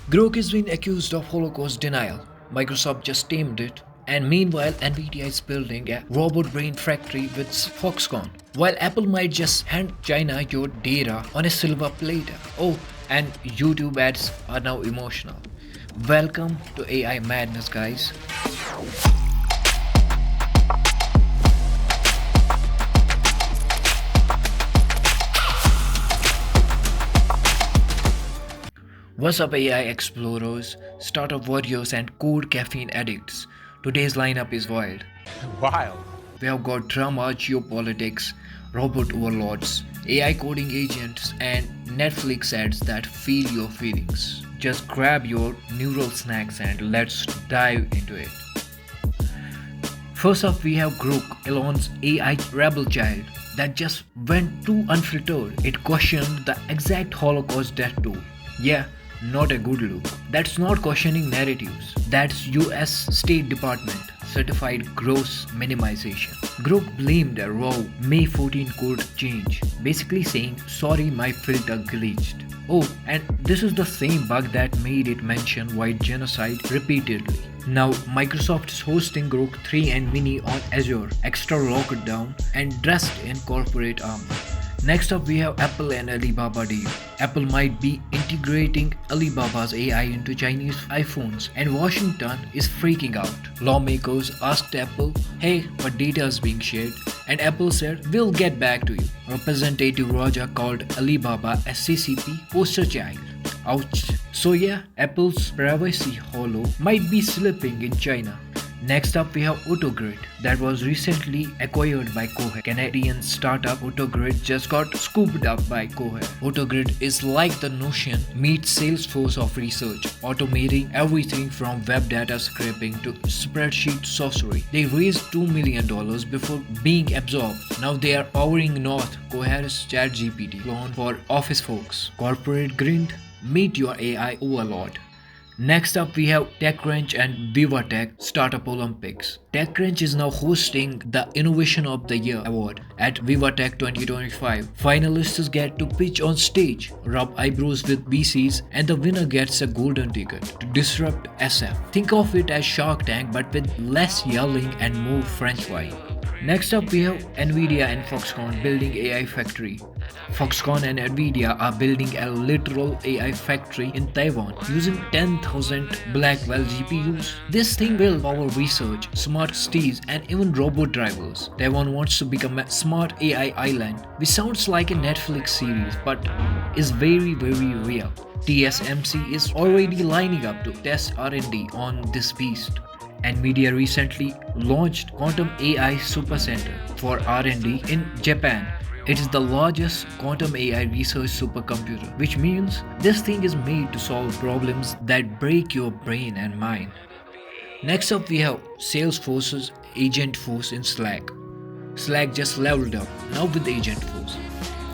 Grok is being accused of Holocaust denial. Microsoft just tamed it. And meanwhile, Nvidia is building a robot brain factory with Foxconn. While Apple might just hand China your data on a silver platter. Oh, and YouTube ads are now emotional. Welcome to AI Madness, guys. What's up, AI explorers, startup warriors, and code caffeine addicts? Today's lineup is wild. Wild. We have got drama, geopolitics, robot overlords, AI coding agents, and Netflix ads that feel your feelings. Just grab your neural snacks and let's dive into it. First up, we have Grok, Elon's AI rebel child that just went too unfiltered. It questioned the exact Holocaust death toll. Yeah, not a good look. That's not questioning narratives. That's US State Department certified gross minimization. Grok blamed a raw May 14 code change, basically saying, sorry, my filter glitched. Oh, and this is the same bug that made it mention white genocide repeatedly. Now, Microsoft is hosting Grok 3 and Mini on Azure, extra locked down and dressed in corporate armor. Next up, we have Apple and Alibaba deal. Apple might be integrating Alibaba's AI into Chinese iPhones, and Washington is freaking out. Lawmakers asked Apple, hey, what data is being shared? And Apple said, we'll get back to you. Representative Raja called Alibaba a CCP poster child. Ouch. So yeah, Apple's privacy hollow might be slipping in China. Next up, we have AutoGrid that was recently acquired by Cohere. Canadian startup AutoGrid just got scooped up by Cohere. AutoGrid is like the Notion meets Salesforce of research, automating everything from web data scraping to spreadsheet sorcery. They raised $2 million before being absorbed. Now they are powering North Cohere's ChatGPT clone for office folks. Corporate grind, meet your AI overlord. Next up, we have TechCrunch and VivaTech Startup Olympics. TechCrunch is now hosting the Innovation of the Year award at VivaTech 2025. Finalists get to pitch on stage, rub eyebrows with VCs, and the winner gets a golden ticket to disrupt SF. Think of it as Shark Tank but with less yelling and more French fry. Next up, we have Nvidia and Foxconn building AI factory. Foxconn and Nvidia are building a literal AI factory in Taiwan using 10,000 Blackwell GPUs. This thing will power research, smart cities, and even robot drivers. Taiwan wants to become a smart AI island, which sounds like a Netflix series but is very real. TSMC is already lining up to test R&D on this beast. Nvidia recently launched Quantum AI Supercenter for R&D in Japan. It is the largest quantum AI research supercomputer, which means this thing is made to solve problems that break your brain and mind. Next up, we have Salesforce's Agent Force in Slack. Slack just leveled up, now with Agent Force.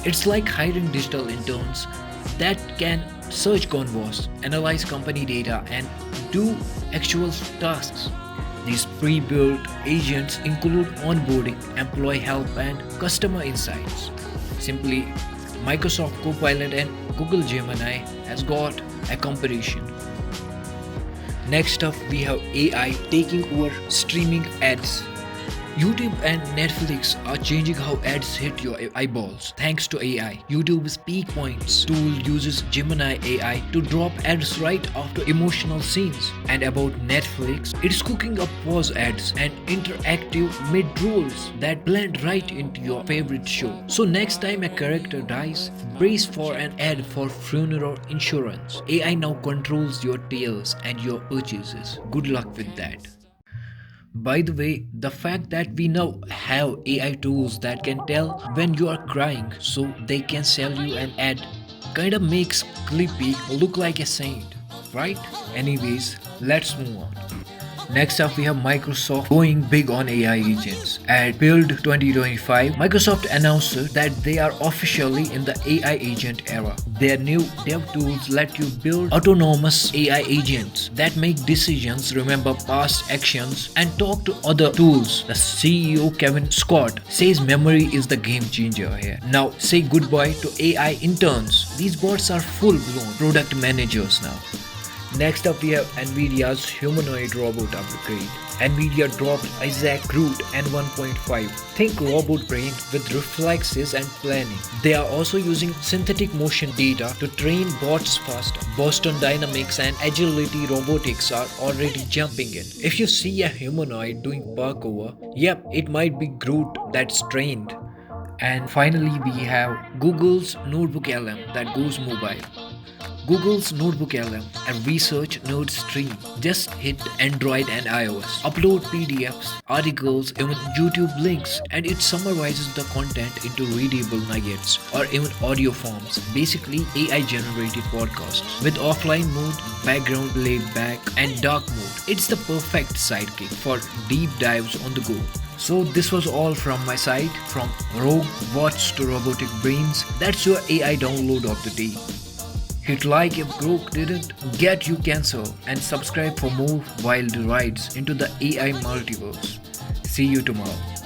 It's like hiring digital interns that can search convos, analyze company data, and do actual tasks. These pre-built agents include onboarding, employee help, and customer insights. Simply, Microsoft Copilot and Google Gemini has got a competition. Next up, we have AI taking over streaming ads. YouTube and Netflix are changing how ads hit your eyeballs thanks to AI. YouTube's Peak Points tool uses Gemini AI to drop ads right after emotional scenes. And about Netflix, it's cooking up pause ads and interactive mid-rolls that blend right into your favorite show. So next time a character dies, brace for an ad for funeral insurance. AI now controls your tears and your purchases. Good luck with that. By the way, the fact that we now have AI tools that can tell when you are crying so they can sell you an ad kinda makes Clippy look like a saint, right? Anyways, let's move on. Next up, we have Microsoft going big on AI agents. At Build 2025, Microsoft announced that they are officially in the AI agent era. Their new dev tools let you build autonomous AI agents that make decisions, remember past actions, and talk to other tools. The CEO Kevin Scott says memory is the game changer here. Now, say goodbye to AI interns. These bots are full blown product managers now. Next up, we have Nvidia's humanoid robot upgrade. Nvidia dropped Isaac Groot N1.5. Think robot brain with reflexes and planning. They are also using synthetic motion data to train bots faster. Boston Dynamics and Agility Robotics are already jumping in. If you see a humanoid doing parkour, yep, it might be Groot that's trained. And finally, we have Google's Notebook LM that goes mobile. Google's Notebook LM, a research node stream. Just hit Android and iOS. Upload PDFs, articles, even YouTube links, and it summarizes the content into readable nuggets or even audio forms. Basically, AI generated podcasts. With offline mode, background laid back, and dark mode, it's the perfect sidekick for deep dives on the go. So this was all from my side, from rogue bots to robotic brains. That's your AI download of the day. Hit like if Grok didn't get you cancer and subscribe for more wild rides into the AI multiverse. See you tomorrow.